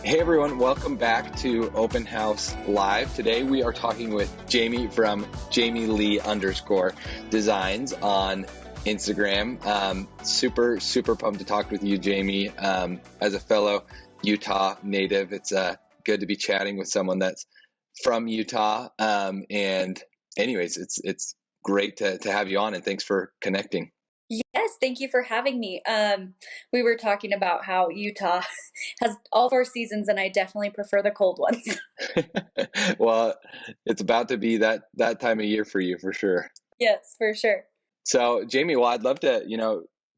Hey everyone, welcome back to Open House Live. Today we are talking with Jamie from JamieLee_designs on Instagram. Super pumped to talk with you, Jamie. As a fellow Utah native, it's good to be chatting with someone that's from Utah. And anyways, it's great to have you on, and thanks for connecting. Yes, thank you for having me. We were talking about how Utah has all four seasons, and I definitely prefer the cold ones. Well, it's about to be that time of year for you for sure. Yes, for sure. So, Jamie, well, I'd love to,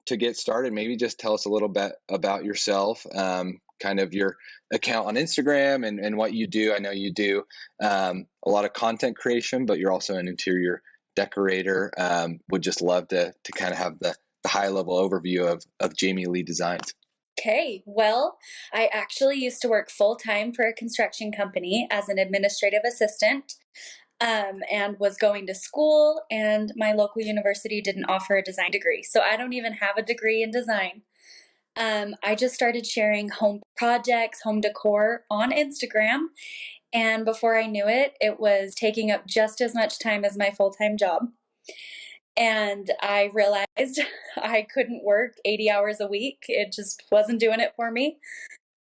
to get started, maybe just tell us a little bit about yourself, kind of your account on Instagram and what you do. I know you do a lot of content creation, but you're also an interior decorator. Would just love to kind of have the high level overview of Jamie Lee Designs. Okay, well, I actually used to work full time for a construction company as an administrative assistant. And was going to school, and my local university didn't offer a design degree. So I don't even have a degree in design. I just started sharing home projects, home decor on Instagram. And before I knew it, it was taking up just as much time as my full time job. And I realized I couldn't work 80 hours a week. It just wasn't doing it for me.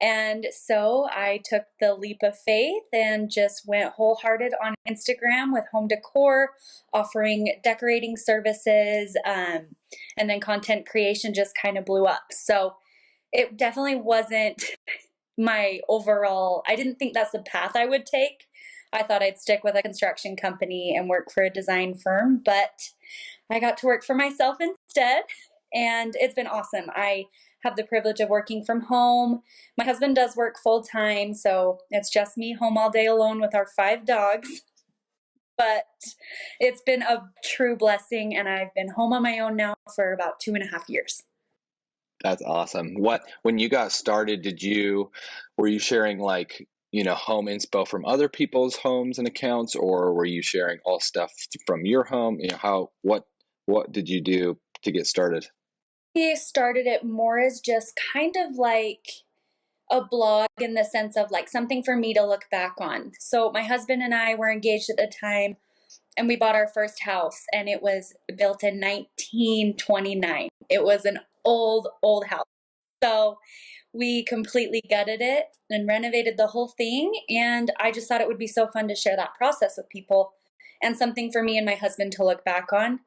And so I took the leap of faith and just went wholehearted on Instagram with home decor, offering decorating services, and then content creation just kind of blew up. So it definitely wasn't my overall, I didn't think that's the path I would take. I thought I'd stick with a construction company and work for a design firm, but I got to work for myself instead, and it's been awesome. I have the privilege of working from home. My husband does work full time, so it's just me home all day alone with our 5 dogs. But it's been a true blessing, and I've been home on my own now for about 2.5 years. That's awesome. When you got started, were you sharing home inspo from other people's homes and accounts, or were you sharing all stuff from your home? What did you do to get started? We started it more as just kind of like a blog, in the sense of like something for me to look back on. So my husband and I were engaged at the time, and we bought our first house, and it was built in 1929. It was an old house. So we completely gutted it and renovated the whole thing. And I just thought it would be so fun to share that process with people, and something for me and my husband to look back on.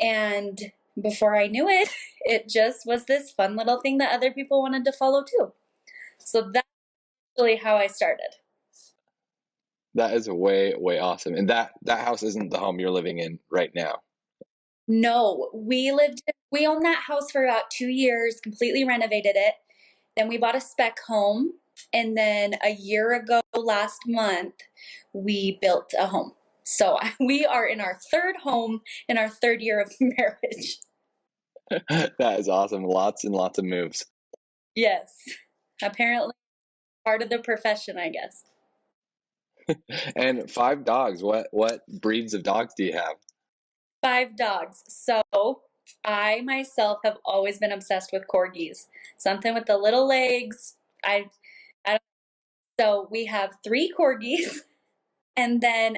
And before I knew it, it just was this fun little thing that other people wanted to follow too. So that's really how I started. That is way awesome. And that house isn't the home you're living in right now. No, we owned that house for about 2 years, completely renovated it. Then we bought a spec home. And then a year ago, last month, we built a home. So we are in our third home in our third year of marriage. That is awesome. Lots and lots of moves. Yes. Apparently part of the profession, I guess. And 5 dogs. What breeds of dogs do you have? 5 dogs. So I myself have always been obsessed with corgis. Something with the little legs. I don't, so we have 3 corgis, and then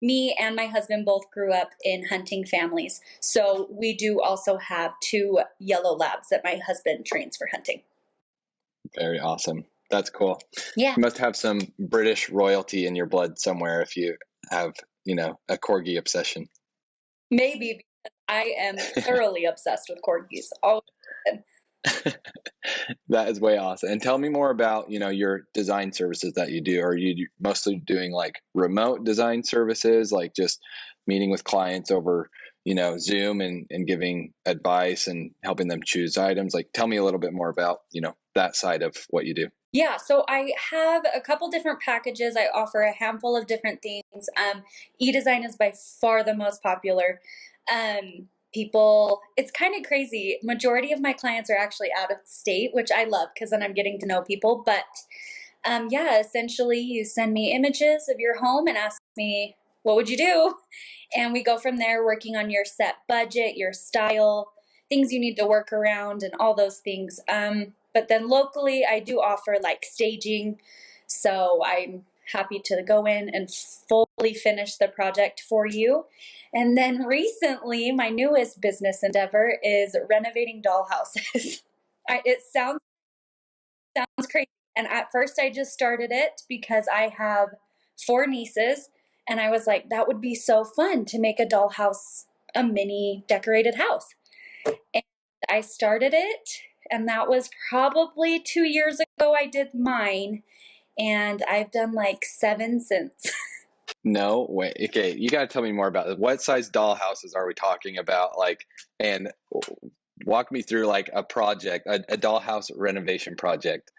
me and my husband both grew up in hunting families. So we do also have 2 yellow labs that my husband trains for hunting. Very awesome. That's cool. Yeah. You must have some British royalty in your blood somewhere if you have, a corgi obsession. Maybe, because I am thoroughly obsessed with corgis. Always. That is way awesome. And tell me more about, your design services that you do. Are you mostly doing like remote design services, like just meeting with clients over, Zoom and giving advice and helping them choose items? Like, tell me a little bit more about, that side of what you do. Yeah, so I have a couple different packages. I offer a handful of different things. E-design is by far the most popular. It's kind of crazy. Majority of my clients are actually out of state, which I love because then I'm getting to know people. But yeah, essentially you send me images of your home and ask me, what would you do? And we go from there, working on your set budget, your style, things you need to work around and all those things. But then locally, I do offer like staging. So I'm happy to go in and fully finish the project for you. And then recently, my newest business endeavor is renovating dollhouses. It sounds crazy. And at first, I just started it because I have four nieces, and I was like, that would be so fun to make a dollhouse, a mini decorated house. And I started it, and that was probably 2 years ago. I did mine, and I've done like 7 since. No, wait. Okay, you got to tell me more about it. What size dollhouses are we talking about? Like, and walk me through like a project, a dollhouse renovation project.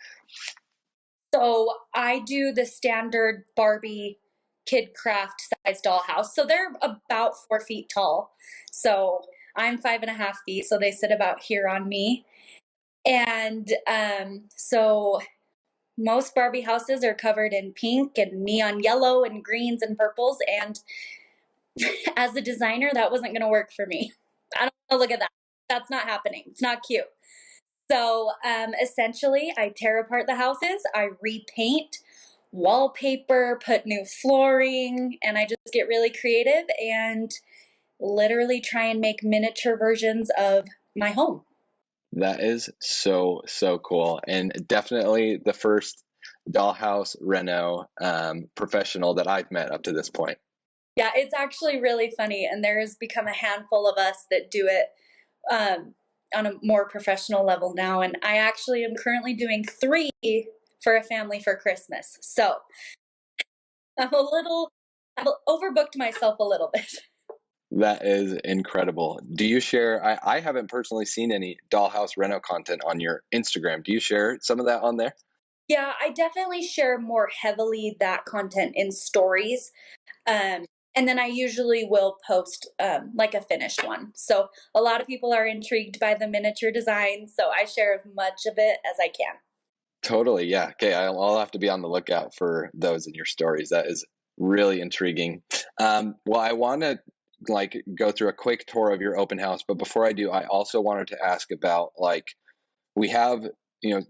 So I do the standard Barbie kid craft size dollhouse. So they're about 4 feet tall. So I'm 5.5 feet. So they sit about here on me. And so most Barbie houses are covered in pink and neon yellow and greens and purples. And as a designer, that wasn't going to work for me. I don't want to look at that. That's not happening. It's not cute. So essentially, I tear apart the houses, I repaint, wallpaper, put new flooring, and I just get really creative and literally try and make miniature versions of my home. That is so, so cool. And definitely the first dollhouse reno professional that I've met up to this point. Yeah, it's actually really funny, and there's become a handful of us that do it on a more professional level now. And I actually am currently doing 3 for a family for Christmas. So I've overbooked myself a little bit. That is incredible. Do you share? I haven't personally seen any dollhouse reno content on your Instagram. Do you share some of that on there? Yeah, I definitely share more heavily that content in stories. Um, and then I usually will post like a finished one. So a lot of people are intrigued by the miniature design. So I share as much of it as I can. Totally. Yeah. Okay. I'll have to be on the lookout for those in your stories. That is really intriguing. Well, I want to like go through a quick tour of your open house, but before I do, I also wanted to ask about like we have,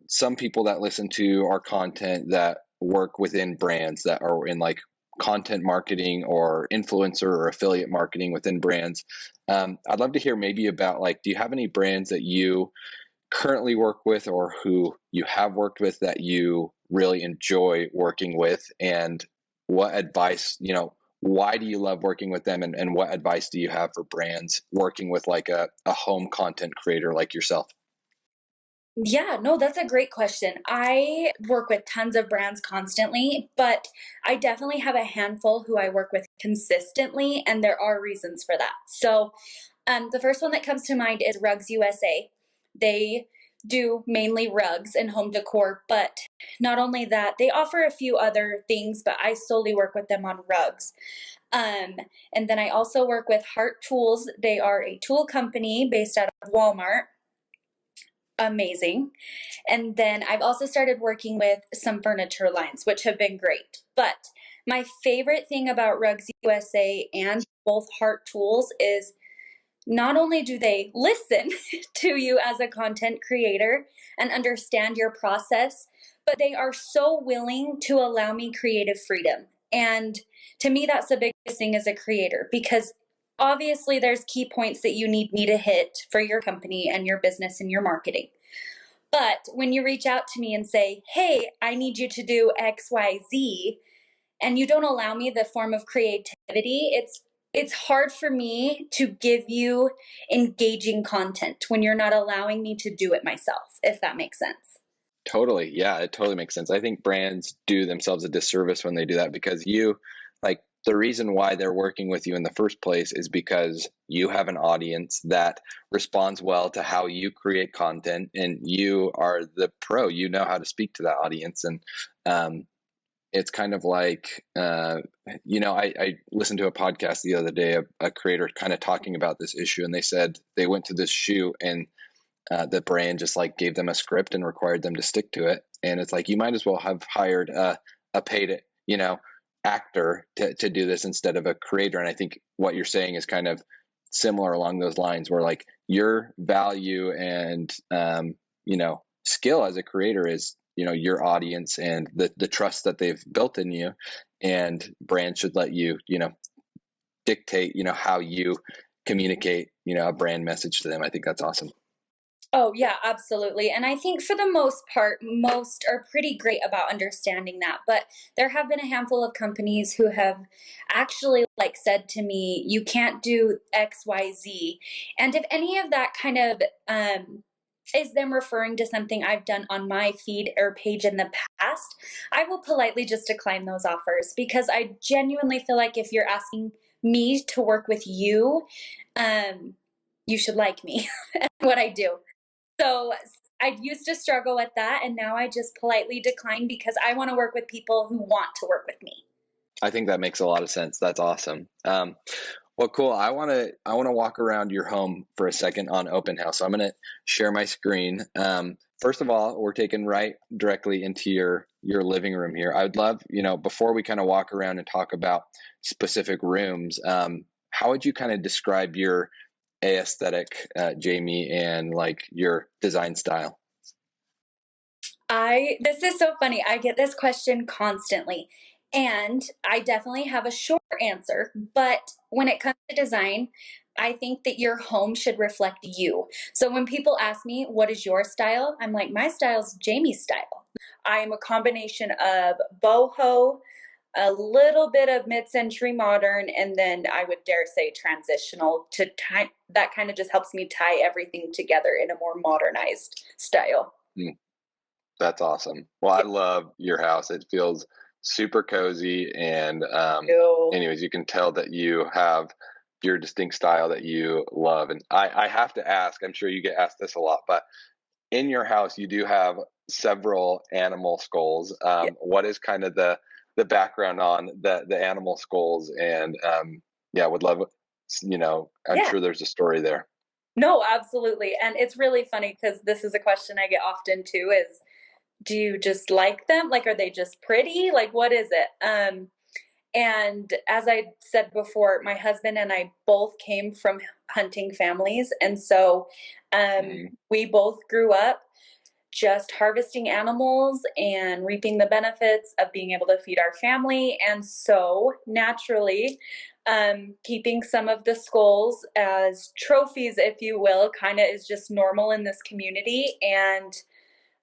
some people that listen to our content that work within brands that are in like content marketing or influencer or affiliate marketing within brands. I'd love to hear maybe about like, do you have any brands that you currently work with or who you have worked with that you really enjoy working with, and what advice, why do you love working with them, and what advice do you have for brands working with like a home content creator like yourself? Yeah, no, that's a great question. I work with tons of brands constantly, but I definitely have a handful who I work with consistently, and there are reasons for that. So, the first one that comes to mind is Rugs USA. They do mainly rugs and home decor, but not only that, they offer a few other things, but I solely work with them on rugs. Um, and then I also work with Heart Tools. They are a tool company based out of Walmart. Amazing. And then I've also started working with some furniture lines, which have been great. But my favorite thing about Rugs USA and both Heart Tools is not only do they listen to you as a content creator and understand your process, but they are so willing to allow me creative freedom. And to me, that's the biggest thing as a creator, because obviously there's key points that you need me to hit for your company and your business and your marketing. But when you reach out to me and say, hey, I need you to do XYZ, and you don't allow me the form of creativity, it's hard for me to give you engaging content when you're not allowing me to do it myself, if that makes sense. Totally. Yeah, it totally makes sense. I think brands do themselves a disservice when they do that, because like, the reason why they're working with you in the first place is because you have an audience that responds well to how you create content, and you are the pro. You know how to speak to that audience. And it's kind of like, I listened to a podcast the other day, a creator kind of talking about this issue, and they said they went to this shoot, and the brand just like gave them a script and required them to stick to it. And it's like, you might as well have hired a paid, actor to do this instead of a creator. And I think what you're saying is kind of similar along those lines, where like your value and skill as a creator is your audience and the trust that they've built in you, and brands should let you dictate how you communicate a brand message to them. I think that's awesome. Oh, yeah, absolutely. And I think for the most part, most are pretty great about understanding that. But there have been a handful of companies who have actually like said to me, you can't do XYZ. And if any of that kind of is them referring to something I've done on my feed or page in the past, I will politely just decline those offers, because I genuinely feel like if you're asking me to work with you, you should like me and what I do. So I used to struggle with that, and now I just politely decline because I want to work with people who want to work with me. I think that makes a lot of sense. That's awesome. Well, cool. I want to walk around your home for a second on Openhaus. So I'm going to share my screen. First of all, we're taken right directly into your living room here. I would love, before we kind of walk around and talk about specific rooms, how would you kind of describe your aesthetic, Jamie, and like your design style? This is so funny. I get this question constantly. And I definitely have a short answer, but when it comes to design, I think that your home should reflect you. So when people ask me, what is your style? I'm like, my style's Jamie's style. I am a combination of boho, a little bit of mid-century modern, and then I would dare say transitional to tie. That kind of just helps me tie everything together in a more modernized style. That's awesome. Well, I love your house. It feels super cozy. And anyways, you can tell that you have your distinct style that you love. And I have to ask, I'm sure you get asked this a lot, but in your house, you do have several animal skulls. What is kind of the background on the animal skulls? And would love, I'm sure there's a story there. No, absolutely. And it's really funny because this is a question I get often too, is do you just like them? Like, are they just pretty? Like, what is it? And as I said before, my husband and I both came from hunting families. And so we both grew up just harvesting animals and reaping the benefits of being able to feed our family. And so naturally, keeping some of the skulls as trophies, if you will, kind of is just normal in this community. And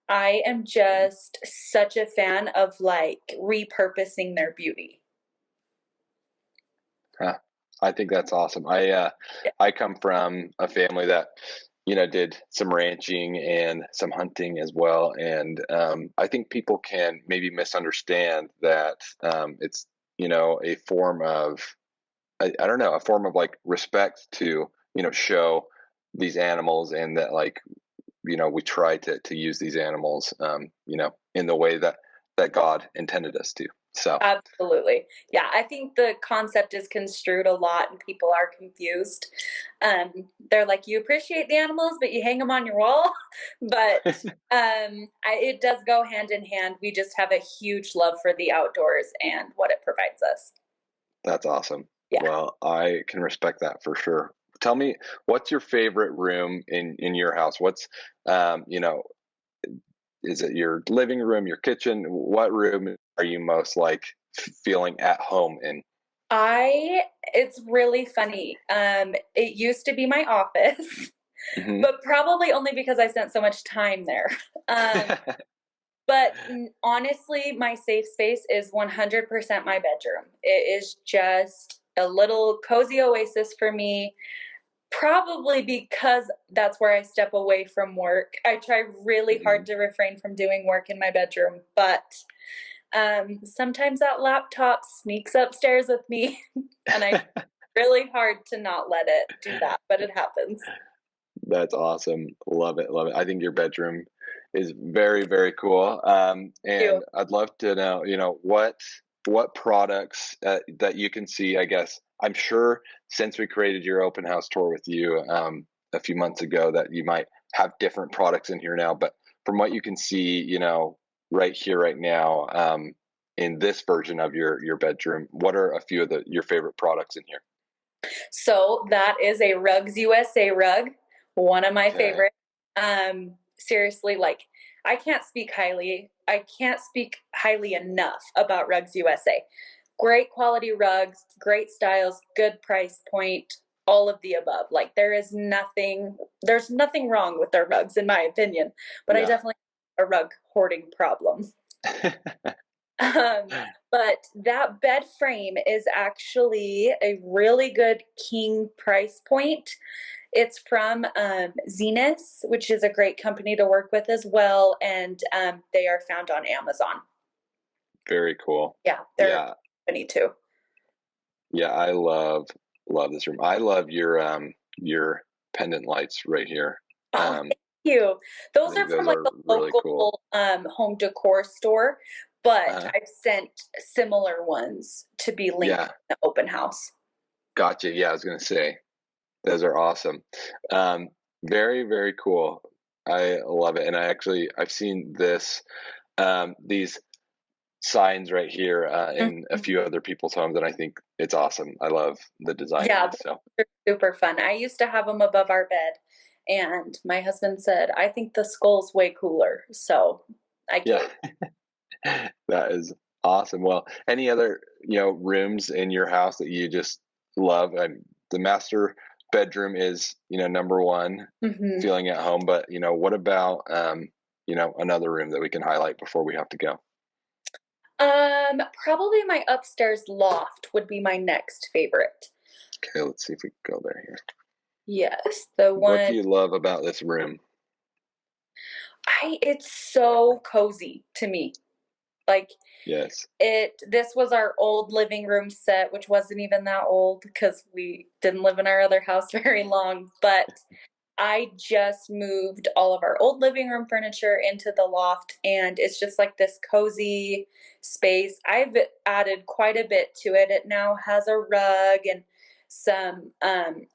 I am just such a fan of like repurposing their beauty. I think that's awesome. I come from a family that did some ranching and some hunting as well, and I think people can maybe misunderstand that it's a form of I don't know, a form of like respect to show these animals, and that like we try to use these animals in the way that God intended us to. So absolutely. Yeah, I think the concept is construed a lot and people are confused. They're like, you appreciate the animals, but you hang them on your wall. But it does go hand in hand. We just have a huge love for the outdoors and what it provides us. That's awesome. Yeah. Well, I can respect that for sure. Tell me, what's your favorite room in your house? What's is it your living room, your kitchen? What room are you most like feeling at home in? It's really funny. It used to be my office, Mm-hmm. but probably only because I spent so much time there. But honestly, my safe space is 100% my bedroom. It is just a little cozy oasis for me, probably because that's where I step away from work. I try really hard to refrain from doing work in my bedroom, but sometimes that laptop sneaks upstairs with me, and I really hard to not let it do that, but it happens. That's awesome. Love it. Love it. I think your bedroom is very, very cool. And I'd love to know, what products that you can see, I guess. I'm sure since we created your open house tour with you a few months ago that you might have different products in here now, but from what you can see, right here, right now, in this version of your bedroom, what are a few of your favorite products in here? So that is a Rugs USA rug, one of my Okay. favorites. Seriously, like I can't speak highly enough about Rugs USA. Great quality rugs, great styles, good price point, all of the above. Like there's nothing wrong with their rugs in my opinion, but I Yeah. definitely have a rug hoarding problem. Um, but that bed frame is actually a really good king price point. It's from Zenith, which is a great company to work with as well, and they are found on Amazon. Very cool. Yeah, they're a Yeah. company too. Yeah, I love this room. I love your pendant lights right here. Oh, Um, thank you. I Those think are from those like are a really cool. local home decor store, but Uh, I've sent similar ones to be linked in yeah, the open house. gotcha. Yeah, I was gonna say those are awesome. Um, very cool. I love it, and I've seen these signs right here in a Mhm. few other people's homes, and I think it's awesome. I love the design of Yeah, these. So they're super fun. I used to have them above our bed, and my husband said, I think the skull's way cooler. So I yeah, gave. that is awesome. Well, any other rooms in your house that you just love? And the master bedroom is number one, Mhm. feeling at home. But what about another room that we can highlight before we have to go? Probably my upstairs loft would be my next favorite. Okay, let's see if we can go there here. Yes, the What one do you love about this room? it's so cozy to me. Like Yes. this was our old living room set, which wasn't even that old because we didn't live in our other house very long, but I just moved all of our old living room furniture into the loft, and it's just like this cozy space. I've added quite a bit to it. It now has a rug and some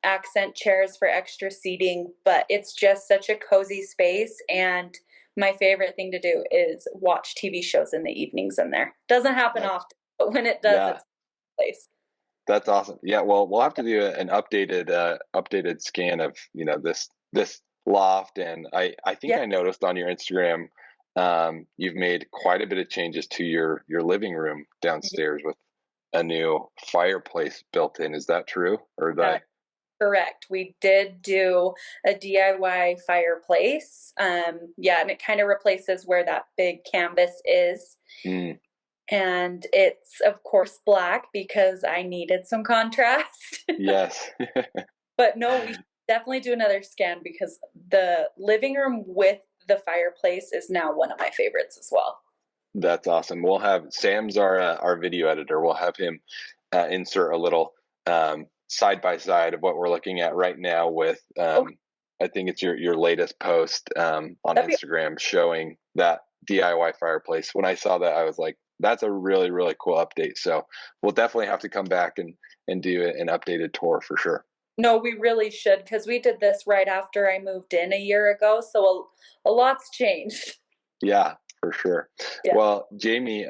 accent chairs for extra seating, but it's just such a cozy space. And my favorite thing to do is watch TV shows in the evenings in there. Doesn't happen That's often, but when it does, yeah. it's a place. That's awesome. Yeah, well, we'll have to do an updated scan of this loft, and I think Yeah. I noticed on your Instagram, you've made quite a bit of changes to your living room downstairs with a new fireplace built in. Is that true? Or Yeah. the Correct. We did do a DIY fireplace. Yeah, and it kind of replaces where that big canvas is. mm, And it's, of course, black because I needed some contrast. yes, But no, we should definitely do another scan because the living room with the fireplace is now one of my favorites as well. that's awesome. We'll have Sam's our video editor. We'll have him insert a little side by side of what we're looking at right now with Oh, I think it's your latest post on that'd be Instagram showing that DIY fireplace. When I saw that, I was like, that's a really cool update. So we'll definitely have to come back and do an updated tour for sure. no, we really should because we did this right after I moved in a year ago. So a lot's changed. Yeah, for sure. Yeah. Well, Jamie,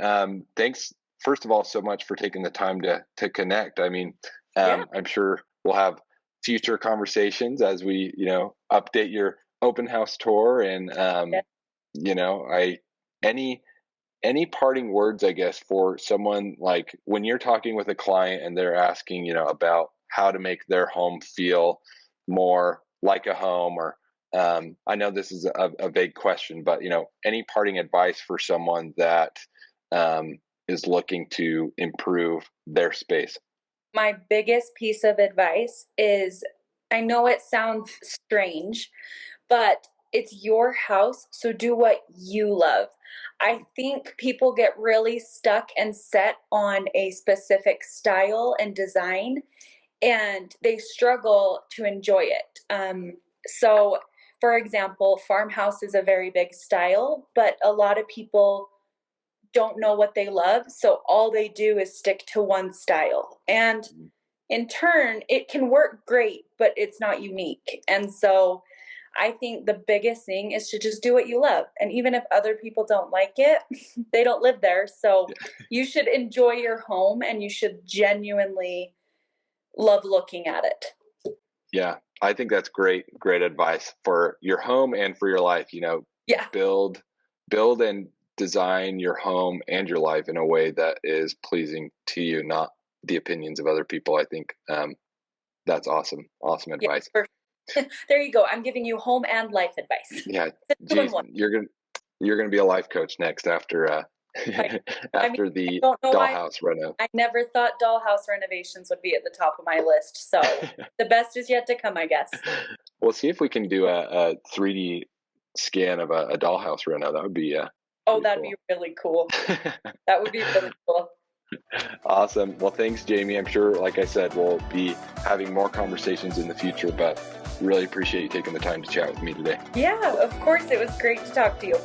thanks first of all so much for taking the time to connect. I mean, Yeah. I'm sure we'll have future conversations as we, update your open house tour and Yeah. I any any parting words, I guess, for someone like when you're talking with a client and they're asking, about how to make their home feel more like a home, or I know this is a vague question, but any parting advice for someone that is looking to improve their space? My biggest piece of advice is I know it sounds strange, but it's your house, so do what you love. I think people get really stuck and set on a specific style and design, and they struggle to enjoy it. So, for example, farmhouse is a very big style, but a lot of people don't know what they love, so all they do is stick to one style. And in turn, it can work great, but it's not unique. And so I think the biggest thing is to just do what you love. And even if other people don't like it, they don't live there. So Yeah. you should enjoy your home and you should genuinely love looking at it. Yeah, I think that's great advice for your home and for your life. Yeah. Build and design your home and your life in a way that is pleasing to you, not the opinions of other people. I think that's awesome advice. Yeah, there you go. I'm giving you home and life advice. Yeah, geez, you're gonna be a life coach next after after the I don't know why dollhouse reno. I never thought dollhouse renovations would be at the top of my list. So the best is yet to come, I guess. We'll see if we can do a 3D scan of a dollhouse reno. That would be that'd be really cool. That would be really cool. Awesome. Well, thanks, Jamie. I'm sure, like I said, we'll be having more conversations in the future, but really appreciate you taking the time to chat with me today. Yeah, of course. It was great to talk to you.